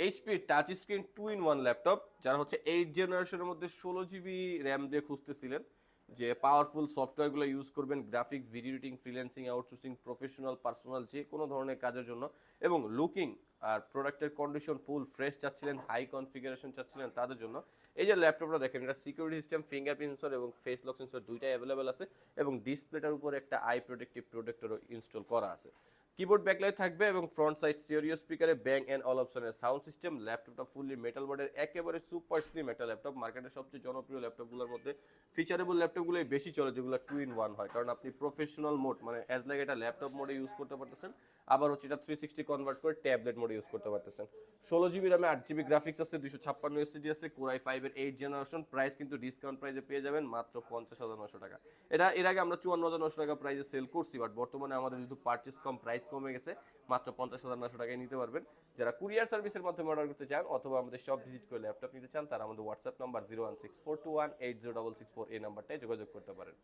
HP touch screen 2-in-1 laptop, যারা হচ্ছে 8 জেনারেশনের মধ্যে 16 জিবি র্যাম দিয়ে খুঁজতেছিলেন, যে পাওয়ারফুল সফটওয়্যারগুলো ইউজ করবেন graphics, video editing, freelancing, outsourcing, professional, personal, যে কোনো ধরনের কাজের জন্য, এবং লুকিং আর প্রোডাক্টের কন্ডিশন ফুল ফ্রেশ চাচ্ছিলেন, হাই কনফিগারেশন চাচ্ছিলেন, তাদের জন্য এই যে ল্যাপটপটা দেখেন, এটা সিকিউরিটি সিস্টেম, ফিঙ্গারপ্রিন্ট সেন্সর এবং ফেস লক সেন্সর দুইটাই অ্যাভেলেবেল আছে, এবং ডিসপ্লেটার উপর একটা আই প্রোটেক্টিভ প্রোটেক্টরও ইনস্টল করা আছে। কিবোর্ড ব্যাকলাইট থাকবে এবং ফ্রন্ট সাইড স্টেরিও স্পিকারে ব্যাং অ্যান্ড অল অপশনের সাউন্ড সিস্টেম। ল্যাপটপটা ফুললি মেটাল বডির, একেবারে সুপার স্লিম একটা ল্যাপটপ। মার্কেটের সবচেয়ে জনপ্রিয় ল্যাপটপগুলোর মধ্যে ফিচারেবল ল্যাপটপগুলোই বেশি চলে, যেগুলো 2-in-1 হয়, কারণ আপনি প্রফেশনাল মোড মানে অ্যাজ লাইক এটা ল্যাপটপ মোডে ইউজ করতে পারতেছেন, আবার হচ্ছে এটা 360 কনভার্ট করে ট্যাবলেট মোডে ইউজ করতে পারতেছেন। 16 জিবি র্যামে, 8 জিবি গ্রাফিক্স আছে, 256 এসএসডি আছে, কোরাই 5-এর 8 জেনারেশন। প্রাইস কিন্তু ডিসকাউন্ট প্রাইসে পেয়ে যাবেন মাত্র 50,900 টাকা। এটা এর আগে আমরা 54,900 টাকা প্রাইসে সেল করছি, বাট বর্তমানে আমাদের যেহেতু পারচেস কম, প্রাইস কমে গেছে, মাত্র 50,900 টাকায় নিতে পারবেন। যারা কুরিয়ার সার্ভিসের মাধ্যমে অর্ডার করতে চান অথবা আমাদের শপ ভিজিট করে ল্যাপটপ নিতে চান, তারা আমাদের হোয়াটসঅ্যাপ নাম্বার 01642180664 এই নাম্বারটায় যোগাযোগ করতে পারেন।